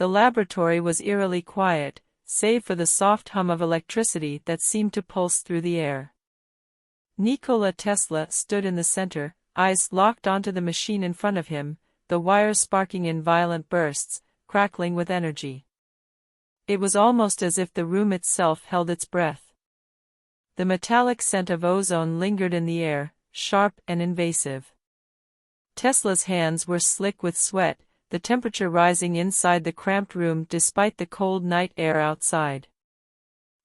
The laboratory was eerily quiet, save for the soft hum of electricity that seemed to pulse through the air. Nikola Tesla stood in the center, eyes locked onto the machine in front of him, the wires sparking in violent bursts, crackling with energy. It was almost as if the room itself held its breath. The metallic scent of ozone lingered in the air, sharp and invasive. Tesla's hands were slick with sweat, the temperature rising inside the cramped room despite the cold night air outside.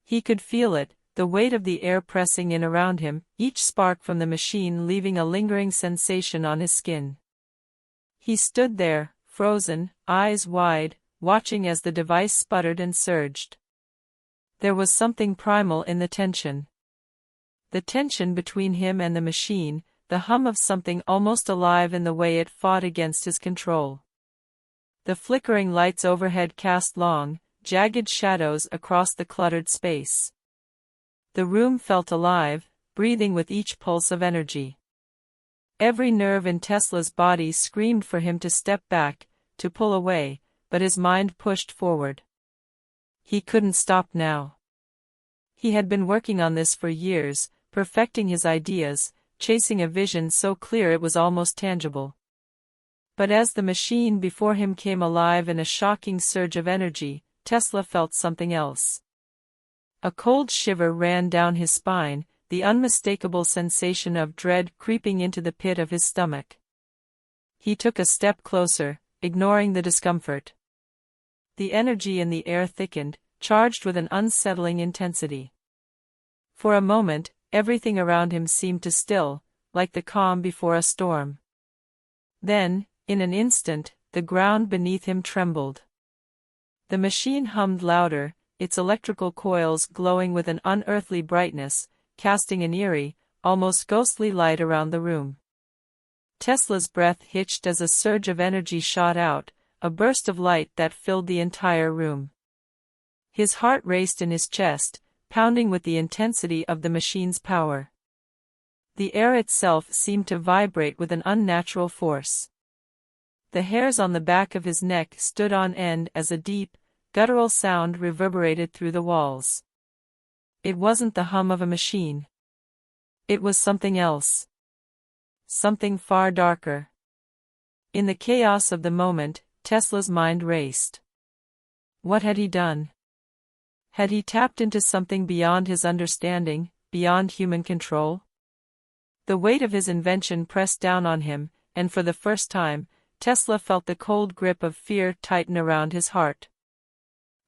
He could feel it, the weight of the air pressing in around him, each spark from the machine leaving a lingering sensation on his skin. He stood there, frozen, eyes wide, watching as the device sputtered and surged. There was something primal in the tension. The tension between him and the machine, the hum of something almost alive in the way it fought against his control. The flickering lights overhead cast long, jagged shadows across the cluttered space. The room felt alive, breathing with each pulse of energy. Every nerve in Tesla's body screamed for him to step back, to pull away, but his mind pushed forward. He couldn't stop now. He had been working on this for years, perfecting his ideas, chasing a vision so clear it was almost tangible. But as the machine before him came alive in a shocking surge of energy, Tesla felt something else. A cold shiver ran down his spine, the unmistakable sensation of dread creeping into the pit of his stomach. He took a step closer, ignoring the discomfort. The energy in the air thickened, charged with an unsettling intensity. For a moment, everything around him seemed to still, like the calm before a storm. Then, in an instant, the ground beneath him trembled. The machine hummed louder, its electrical coils glowing with an unearthly brightness, casting an eerie, almost ghostly light around the room. Tesla's breath hitched as a surge of energy shot out, a burst of light that filled the entire room. His heart raced in his chest, pounding with the intensity of the machine's power. The air itself seemed to vibrate with an unnatural force. The hairs on the back of his neck stood on end as a deep, guttural sound reverberated through the walls. It wasn't the hum of a machine. It was something else. Something far darker. In the chaos of the moment, Tesla's mind raced. What had he done? Had he tapped into something beyond his understanding, beyond human control? The weight of his invention pressed down on him, and for the first time, Tesla felt the cold grip of fear tighten around his heart.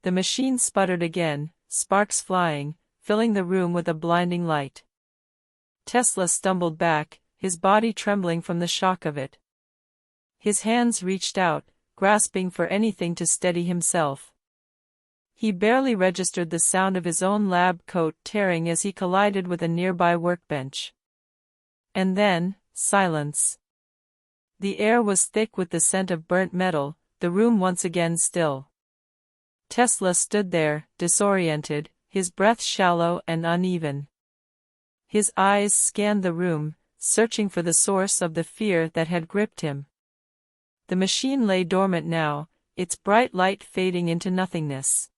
The machine sputtered again, sparks flying, filling the room with a blinding light. Tesla stumbled back, his body trembling from the shock of it. His hands reached out, grasping for anything to steady himself. He barely registered the sound of his own lab coat tearing as he collided with a nearby workbench. And then, silence. The air was thick with the scent of burnt metal, the room once again still. Tesla stood there, disoriented, his breath shallow and uneven. His eyes scanned the room, searching for the source of the fear that had gripped him. The machine lay dormant now, its bright light fading into nothingness.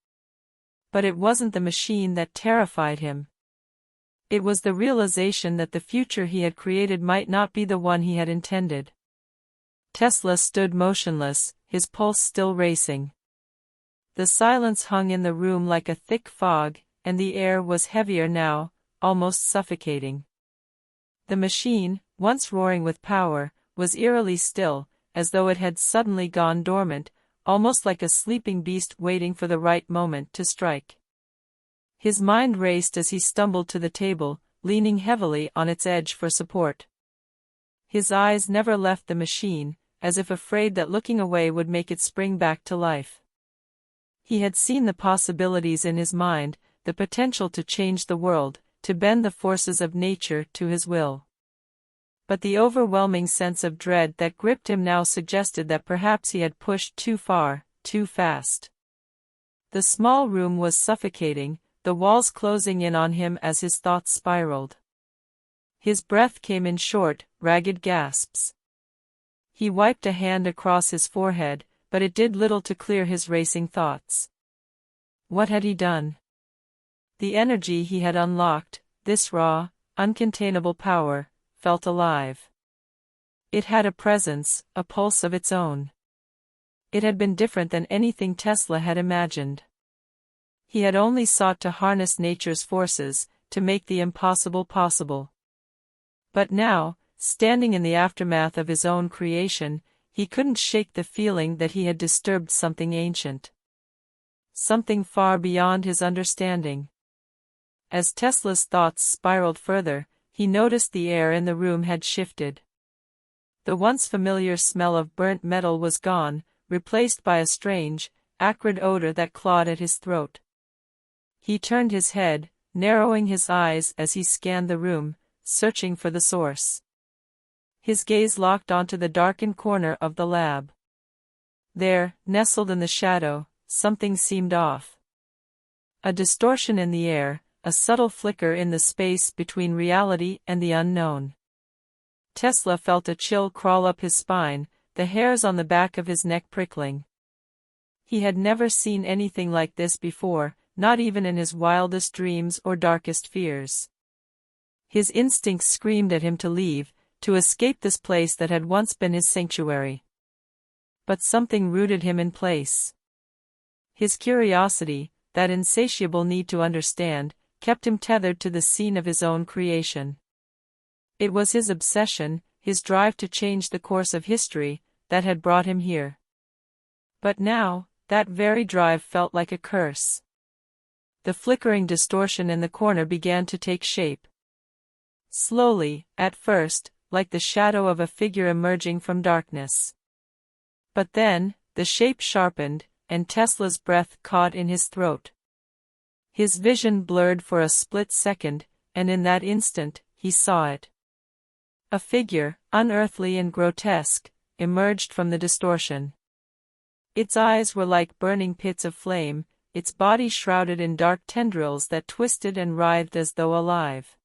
But it wasn't the machine that terrified him. It was the realization that the future he had created might not be the one he had intended. Tesla stood motionless, his pulse still racing. The silence hung in the room like a thick fog, and the air was heavier now, almost suffocating. The machine, once roaring with power, was eerily still, as though it had suddenly gone dormant, almost like a sleeping beast waiting for the right moment to strike. His mind raced as he stumbled to the table, leaning heavily on its edge for support. His eyes never left the machine, as if afraid that looking away would make it spring back to life. He had seen the possibilities in his mind, the potential to change the world, to bend the forces of nature to his will. But the overwhelming sense of dread that gripped him now suggested that perhaps he had pushed too far, too fast. The small room was suffocating, the walls closing in on him as his thoughts spiraled. His breath came in short, ragged gasps. He wiped a hand across his forehead, but it did little to clear his racing thoughts. What had he done? The energy he had unlocked, this raw, uncontainable power, felt alive. It had a presence, a pulse of its own. It had been different than anything Tesla had imagined. He had only sought to harness nature's forces, to make the impossible possible. But now, standing in the aftermath of his own creation, he couldn't shake the feeling that he had disturbed something ancient. Something far beyond his understanding. As Tesla's thoughts spiraled further, he noticed the air in the room had shifted. The once familiar smell of burnt metal was gone, replaced by a strange, acrid odor that clawed at his throat. He turned his head, narrowing his eyes as he scanned the room, searching for the source. His gaze locked onto the darkened corner of the lab. There, nestled in the shadow, something seemed off. A distortion in the air, a subtle flicker in the space between reality and the unknown. Tesla felt a chill crawl up his spine, the hairs on the back of his neck prickling. He had never seen anything like this before, not even in his wildest dreams or darkest fears. His instincts screamed at him to leave, to escape this place that had once been his sanctuary. But something rooted him in place. His curiosity, that insatiable need to understand, kept him tethered to the scene of his own creation. It was his obsession, his drive to change the course of history, that had brought him here. But now, that very drive felt like a curse. The flickering distortion in the corner began to take shape. Slowly, at first, like the shadow of a figure emerging from darkness. But then, the shape sharpened, and Tesla's breath caught in his throat. His vision blurred for a split second, and in that instant, he saw it. A figure, unearthly and grotesque, emerged from the distortion. Its eyes were like burning pits of flame, its body shrouded in dark tendrils that twisted and writhed as though alive.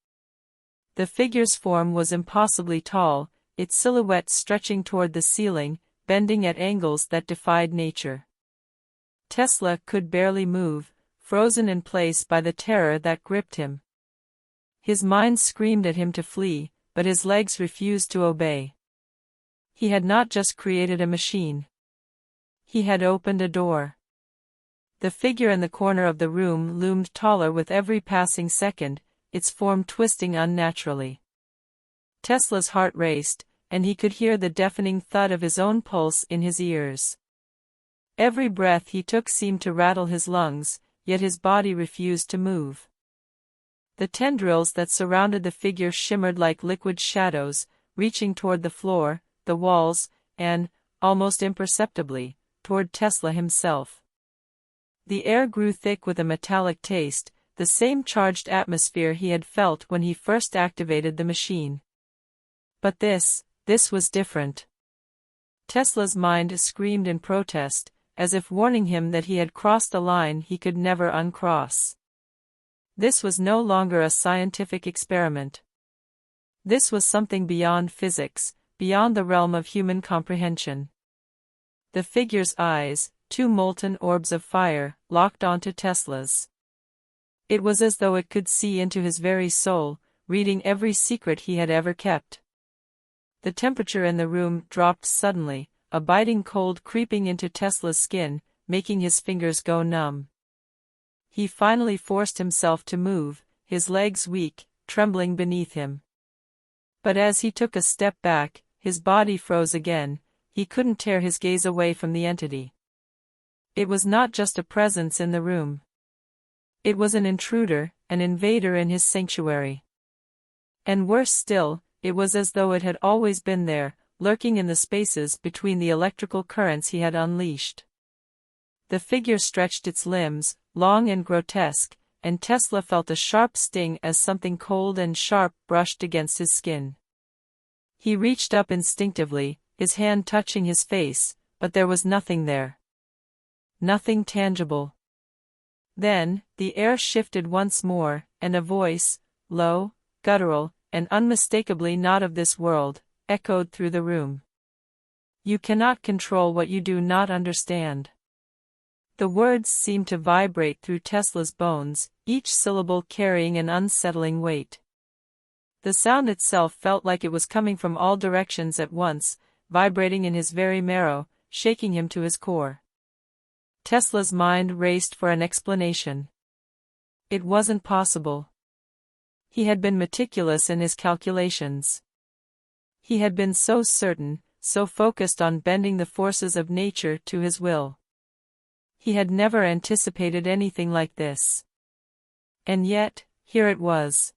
The figure's form was impossibly tall, its silhouette stretching toward the ceiling, bending at angles that defied nature. Tesla could barely move, frozen in place by the terror that gripped him. His mind screamed at him to flee, but his legs refused to obey. He had not just created a machine. He had opened a door. The figure in the corner of the room loomed taller with every passing second, its form twisting unnaturally. Tesla's heart raced, and he could hear the deafening thud of his own pulse in his ears. Every breath he took seemed to rattle his lungs, yet his body refused to move. The tendrils that surrounded the figure shimmered like liquid shadows, reaching toward the floor, the walls, and, almost imperceptibly, toward Tesla himself. The air grew thick with a metallic taste, the same charged atmosphere he had felt when he first activated the machine. But this was different. Tesla's mind screamed in protest, as if warning him that he had crossed a line he could never uncross. This was no longer a scientific experiment. This was something beyond physics, beyond the realm of human comprehension. The figure's eyes, two molten orbs of fire, locked onto Tesla's. It was as though it could see into his very soul, reading every secret he had ever kept. The temperature in the room dropped suddenly, a biting cold creeping into Tesla's skin, making his fingers go numb. He finally forced himself to move, his legs weak, trembling beneath him. But as he took a step back, his body froze again, he couldn't tear his gaze away from the entity. It was not just a presence in the room. It was an intruder, an invader in his sanctuary. And worse still, it was as though it had always been there, lurking in the spaces between the electrical currents he had unleashed. The figure stretched its limbs, long and grotesque, and Tesla felt a sharp sting as something cold and sharp brushed against his skin. He reached up instinctively, his hand touching his face, but there was nothing there. Nothing tangible. Then, the air shifted once more, and a voice, low, guttural, and unmistakably not of this world, echoed through the room. You cannot control what you do not understand. The words seemed to vibrate through Tesla's bones, each syllable carrying an unsettling weight. The sound itself felt like it was coming from all directions at once, vibrating in his very marrow, shaking him to his core. Tesla's mind raced for an explanation. It wasn't possible. He had been meticulous in his calculations. He had been so certain, so focused on bending the forces of nature to his will. He had never anticipated anything like this. And yet, here it was.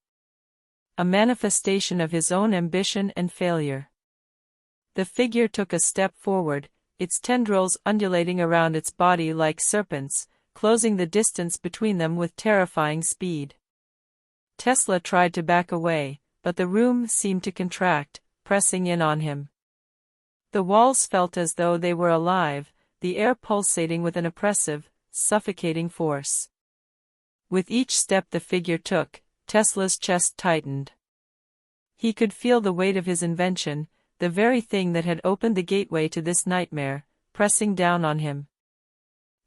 A manifestation of his own ambition and failure. The figure took a step forward, its tendrils undulating around its body like serpents, closing the distance between them with terrifying speed. Tesla tried to back away, but the room seemed to contract, pressing in on him. The walls felt as though they were alive, the air pulsating with an oppressive, suffocating force. With each step the figure took, Tesla's chest tightened. He could feel the weight of his invention, the very thing that had opened the gateway to this nightmare, pressing down on him.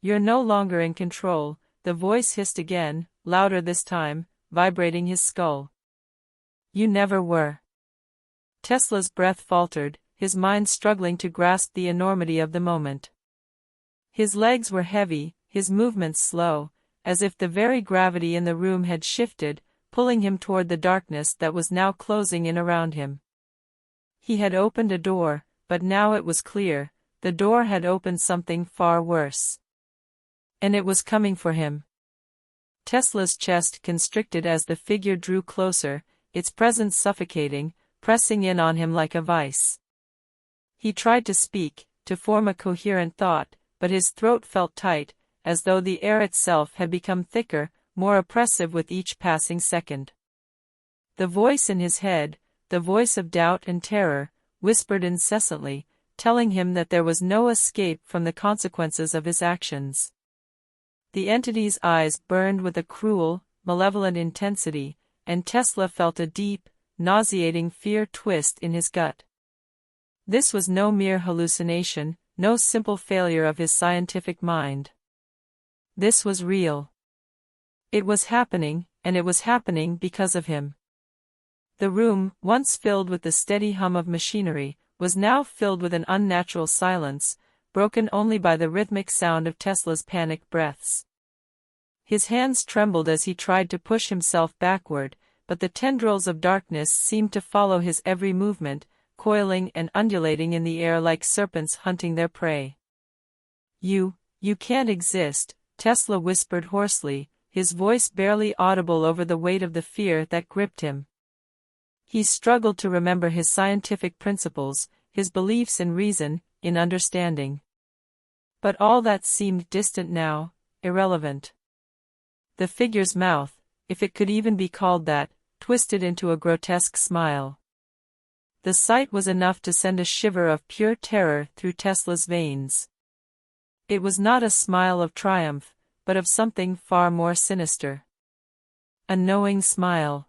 "You're no longer in control," the voice hissed again, louder this time, vibrating his skull. "You never were." Tesla's breath faltered, his mind struggling to grasp the enormity of the moment. His legs were heavy, his movements slow, as if the very gravity in the room had shifted, pulling him toward the darkness that was now closing in around him. He had opened a door, but now it was clear, the door had opened something far worse. And it was coming for him. Tesla's chest constricted as the figure drew closer, its presence suffocating, pressing in on him like a vice. He tried to speak, to form a coherent thought, but his throat felt tight, as though the air itself had become thicker, more oppressive with each passing second. The voice in his head, the voice of doubt and terror, whispered incessantly, telling him that there was no escape from the consequences of his actions. The entity's eyes burned with a cruel, malevolent intensity, and Tesla felt a deep, nauseating fear twist in his gut. This was no mere hallucination, no simple failure of his scientific mind. This was real. It was happening, and it was happening because of him. The room, once filled with the steady hum of machinery, was now filled with an unnatural silence, broken only by the rhythmic sound of Tesla's panicked breaths. His hands trembled as he tried to push himself backward, but the tendrils of darkness seemed to follow his every movement, coiling and undulating in the air like serpents hunting their prey. You can't exist," Tesla whispered hoarsely, his voice barely audible over the weight of the fear that gripped him. He struggled to remember his scientific principles, his beliefs in reason, in understanding. But all that seemed distant now, irrelevant. The figure's mouth, if it could even be called that, twisted into a grotesque smile. The sight was enough to send a shiver of pure terror through Tesla's veins. It was not a smile of triumph, but of something far more sinister. A knowing smile.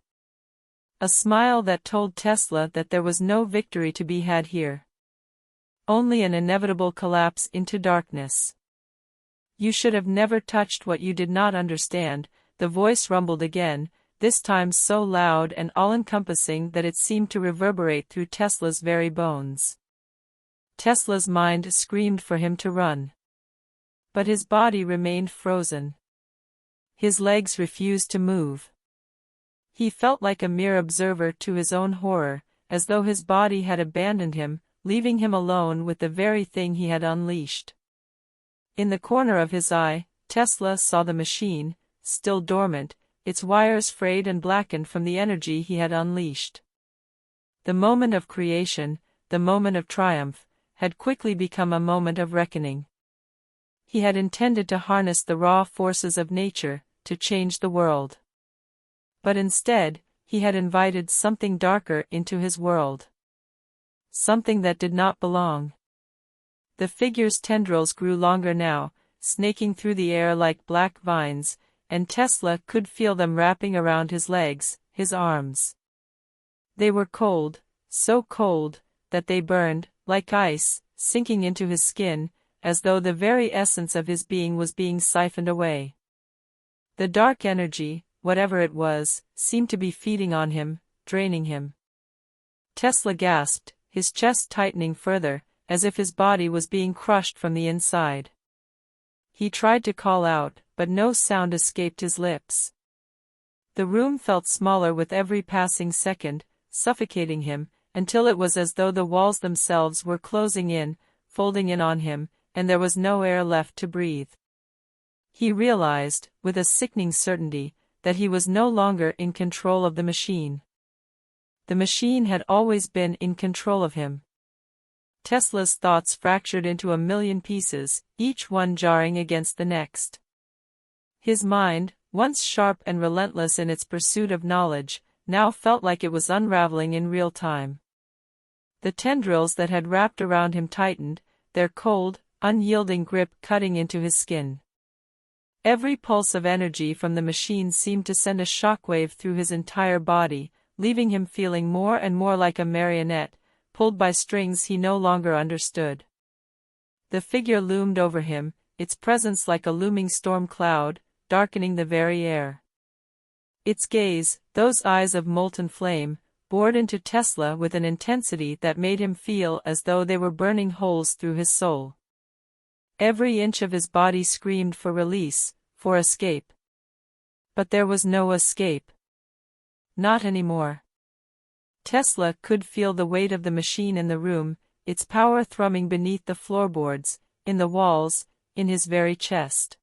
A smile that told Tesla that there was no victory to be had here. Only an inevitable collapse into darkness. "You should have never touched what you did not understand," the voice rumbled again, this time so loud and all-encompassing that it seemed to reverberate through Tesla's very bones. Tesla's mind screamed for him to run. But his body remained frozen. His legs refused to move. He felt like a mere observer to his own horror, as though his body had abandoned him, leaving him alone with the very thing he had unleashed. In the corner of his eye, Tesla saw the machine, still dormant, its wires frayed and blackened from the energy he had unleashed. The moment of creation, the moment of triumph, had quickly become a moment of reckoning. He had intended to harness the raw forces of nature, to change the world. But instead, he had invited something darker into his world. Something that did not belong. The figure's tendrils grew longer now, snaking through the air like black vines, and Tesla could feel them wrapping around his legs, his arms. They were cold, so cold, that they burned, like ice, sinking into his skin, as though the very essence of his being was being siphoned away. The dark energy, whatever it was, seemed to be feeding on him, draining him. Tesla gasped, his chest tightening further, as if his body was being crushed from the inside. He tried to call out, but no sound escaped his lips. The room felt smaller with every passing second, suffocating him, until it was as though the walls themselves were closing in, folding in on him, and there was no air left to breathe. He realized, with a sickening certainty, that he was no longer in control of the machine. The machine had always been in control of him. Tesla's thoughts fractured into a million pieces, each one jarring against the next. His mind, once sharp and relentless in its pursuit of knowledge, now felt like it was unraveling in real time. The tendrils that had wrapped around him tightened, their cold, unyielding grip cutting into his skin. Every pulse of energy from the machine seemed to send a shockwave through his entire body, leaving him feeling more and more like a marionette, pulled by strings he no longer understood. The figure loomed over him, its presence like a looming storm cloud, darkening the very air. Its gaze, those eyes of molten flame, bored into Tesla with an intensity that made him feel as though they were burning holes through his soul. Every inch of his body screamed for release, for escape. But there was no escape. Not anymore. Tesla could feel the weight of the machine in the room, its power thrumming beneath the floorboards, in the walls, in his very chest.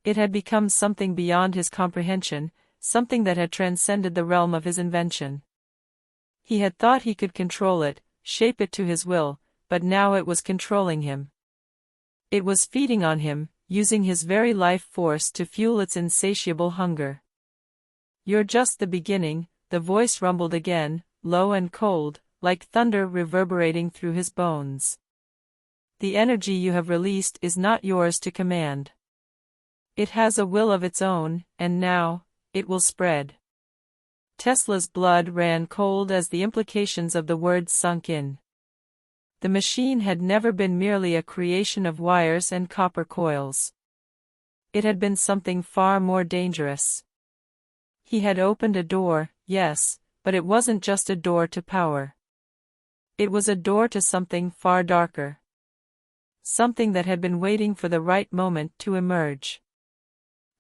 It had become something beyond his comprehension, something that had transcended the realm of his invention. He had thought he could control it, shape it to his will, but now it was controlling him. It was feeding on him, using his very life force to fuel its insatiable hunger. "You're just the beginning," the voice rumbled again, low and cold, like thunder reverberating through his bones. "The energy you have released is not yours to command. It has a will of its own, and now, it will spread." Tesla's blood ran cold as the implications of the words sunk in. The machine had never been merely a creation of wires and copper coils. It had been something far more dangerous. He had opened a door, yes, but it wasn't just a door to power. It was a door to something far darker. Something that had been waiting for the right moment to emerge.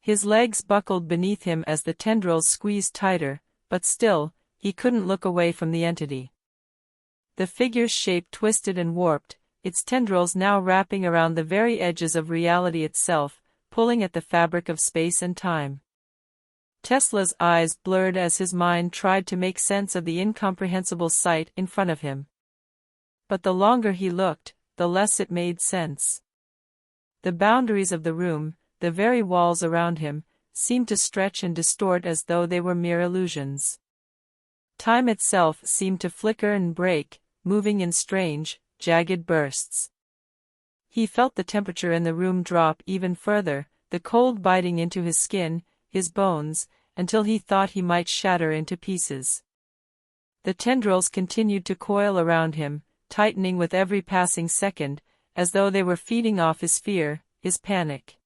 His legs buckled beneath him as the tendrils squeezed tighter, but still, he couldn't look away from the entity. The figure's shape twisted and warped, its tendrils now wrapping around the very edges of reality itself, pulling at the fabric of space and time. Tesla's eyes blurred as his mind tried to make sense of the incomprehensible sight in front of him. But the longer he looked, the less it made sense. The boundaries of the room, the very walls around him, seemed to stretch and distort as though they were mere illusions. Time itself seemed to flicker and break, moving in strange, jagged bursts. He felt the temperature in the room drop even further, the cold biting into his skin, his bones, until he thought he might shatter into pieces. The tendrils continued to coil around him, tightening with every passing second, as though they were feeding off his fear, his panic.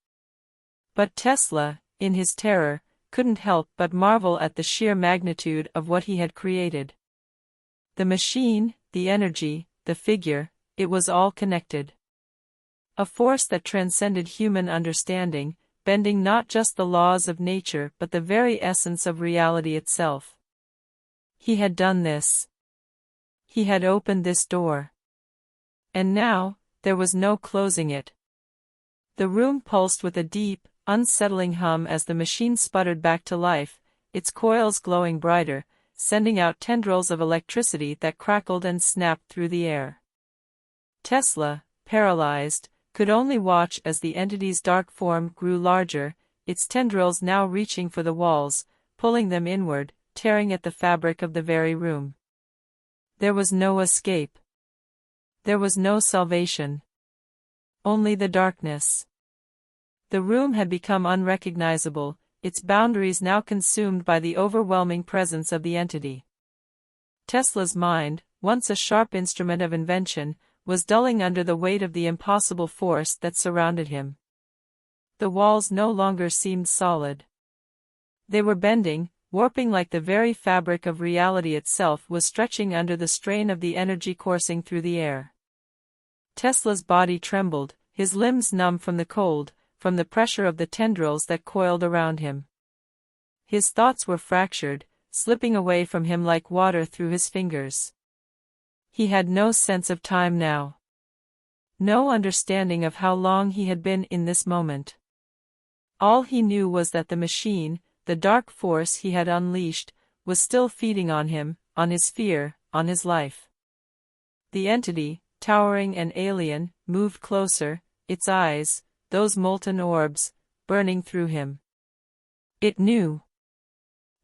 But Tesla, in his terror, couldn't help but marvel at the sheer magnitude of what he had created. The machine, the energy, the figure, it was all connected. A force that transcended human understanding, bending not just the laws of nature but the very essence of reality itself. He had done this. He had opened this door. And now, there was no closing it. The room pulsed with a deep, unsettling hum as the machine sputtered back to life, its coils glowing brighter, sending out tendrils of electricity that crackled and snapped through the air. Tesla, paralyzed, could only watch as the entity's dark form grew larger, its tendrils now reaching for the walls, pulling them inward, tearing at the fabric of the very room. There was no escape. There was no salvation. Only the darkness. The room had become unrecognizable, its boundaries now consumed by the overwhelming presence of the entity. Tesla's mind, once a sharp instrument of invention, was dulling under the weight of the impossible force that surrounded him. The walls no longer seemed solid. They were bending, warping like the very fabric of reality itself was stretching under the strain of the energy coursing through the air. Tesla's body trembled, his limbs numb from the cold, from the pressure of the tendrils that coiled around him. His thoughts were fractured, slipping away from him like water through his fingers. He had no sense of time now. No understanding of how long he had been in this moment. All he knew was that the machine, the dark force he had unleashed, was still feeding on him, on his fear, on his life. The entity, towering and alien, moved closer, its eyes, those molten orbs, burning through him. It knew.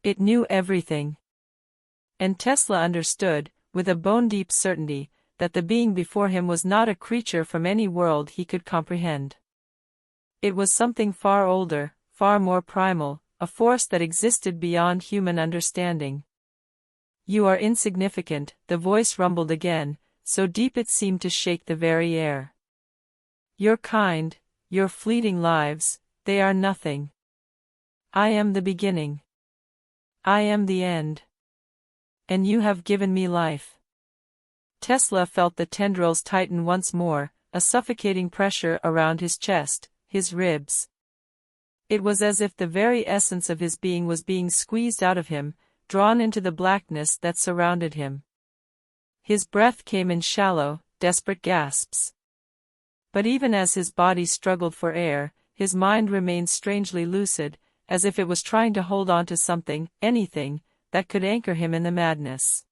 It knew everything. And Tesla understood, with a bone-deep certainty, that the being before him was not a creature from any world he could comprehend. It was something far older, far more primal, a force that existed beyond human understanding. "You are insignificant," the voice rumbled again, so deep it seemed to shake the very air. "Your kind, your fleeting lives, they are nothing. I am the beginning. I am the end. And you have given me life." Tesla felt the tendrils tighten once more, a suffocating pressure around his chest, his ribs. It was as if the very essence of his being was being squeezed out of him, drawn into the blackness that surrounded him. His breath came in shallow, desperate gasps. But even as his body struggled for air, his mind remained strangely lucid, as if it was trying to hold on to something, anything, that could anchor him in the madness.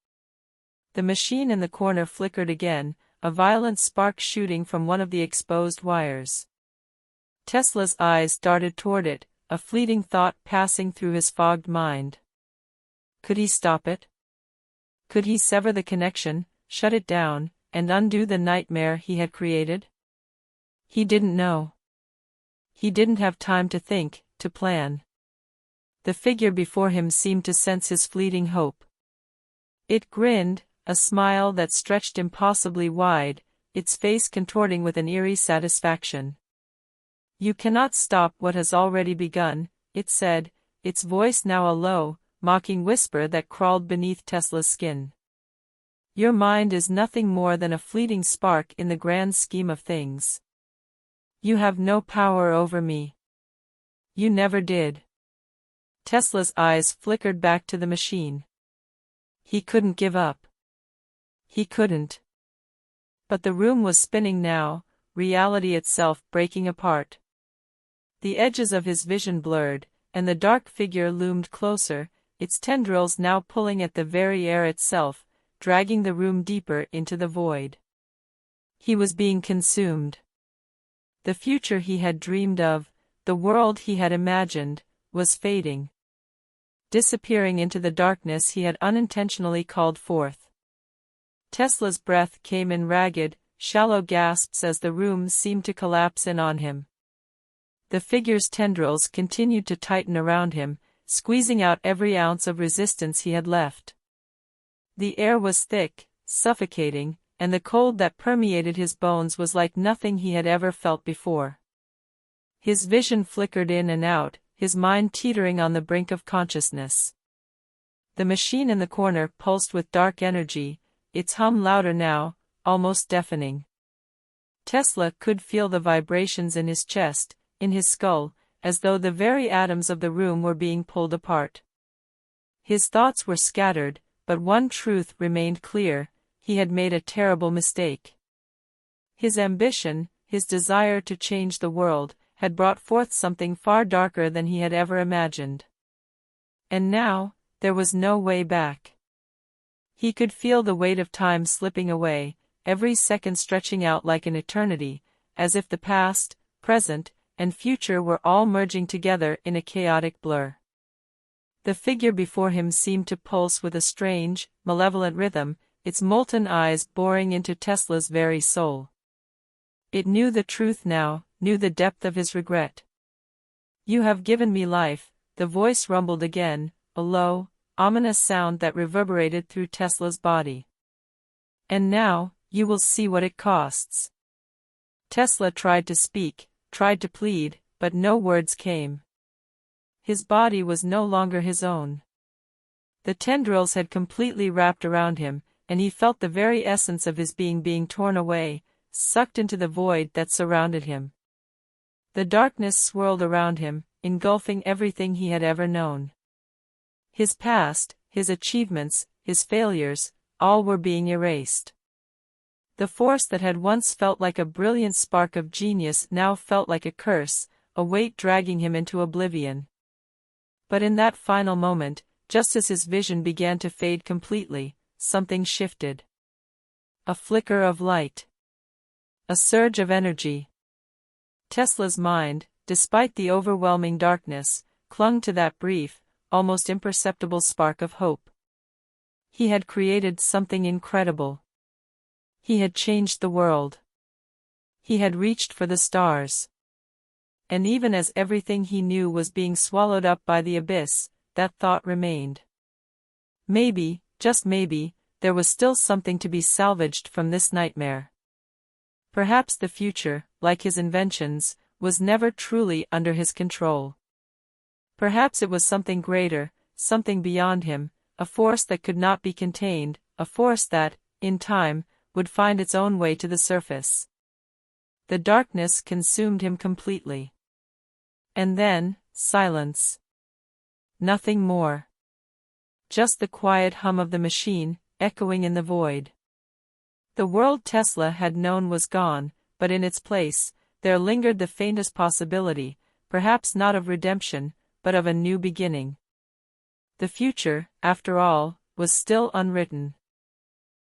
The machine in the corner flickered again, a violent spark shooting from one of the exposed wires. Tesla's eyes darted toward it, a fleeting thought passing through his fogged mind. Could he stop it? Could he sever the connection, shut it down, and undo the nightmare he had created? He didn't know. He didn't have time to think, to plan. The figure before him seemed to sense his fleeting hope. It grinned, a smile that stretched impossibly wide, its face contorting with an eerie satisfaction. "You cannot stop what has already begun," it said, its voice now a low, mocking whisper that crawled beneath Tesla's skin. "Your mind is nothing more than a fleeting spark in the grand scheme of things. You have no power over me. You never did." Tesla's eyes flickered back to the machine. He couldn't give up. He couldn't. But the room was spinning now, reality itself breaking apart. The edges of his vision blurred, and the dark figure loomed closer, its tendrils now pulling at the very air itself, dragging the room deeper into the void. He was being consumed. The future he had dreamed of, the world he had imagined, was fading. Disappearing into the darkness he had unintentionally called forth. Tesla's breath came in ragged, shallow gasps as the room seemed to collapse in on him. The figure's tendrils continued to tighten around him, squeezing out every ounce of resistance he had left. The air was thick, suffocating, and the cold that permeated his bones was like nothing he had ever felt before. His vision flickered in and out, his mind teetering on the brink of consciousness. The machine in the corner pulsed with dark energy, its hum louder now, almost deafening. Tesla could feel the vibrations in his chest, in his skull, as though the very atoms of the room were being pulled apart. His thoughts were scattered, but one truth remained clear: he had made a terrible mistake. His ambition, his desire to change the world, had brought forth something far darker than he had ever imagined. And now, there was no way back. He could feel the weight of time slipping away, every second stretching out like an eternity, as if the past, present, and future were all merging together in a chaotic blur. The figure before him seemed to pulse with a strange, malevolent rhythm, its molten eyes boring into Tesla's very soul. It knew the truth now, knew the depth of his regret. "You have given me life," the voice rumbled again, a low, ominous sound that reverberated through Tesla's body. "And now, You will see what it costs. Tesla tried to speak, tried to plead, but no words came. His body was no longer his own. The tendrils had completely wrapped around him, and he felt the very essence of his being torn away, sucked into the void that surrounded him. The darkness swirled around him, engulfing everything he had ever known. His past, his achievements, his failures, all were being erased. The force that had once felt like a brilliant spark of genius now felt like a curse, a weight dragging him into oblivion. But in that final moment, just as his vision began to fade completely, something shifted. A flicker of light. A surge of energy. Tesla's mind, despite the overwhelming darkness, clung to that brief, almost imperceptible spark of hope. He had created something incredible. He had changed the world. He had reached for the stars. And even as everything he knew was being swallowed up by the abyss, that thought remained. Maybe, just maybe, there was still something to be salvaged from this nightmare. Perhaps the future, like his inventions, was never truly under his control. Perhaps it was something greater, something beyond him, a force that could not be contained, a force that, in time, would find its own way to the surface. The darkness consumed him completely. And then, silence. Nothing more. Just the quiet hum of the machine, echoing in the void. The world Tesla had known was gone, but in its place, there lingered the faintest possibility, perhaps not of redemption, but of a new beginning. The future, after all, was still unwritten.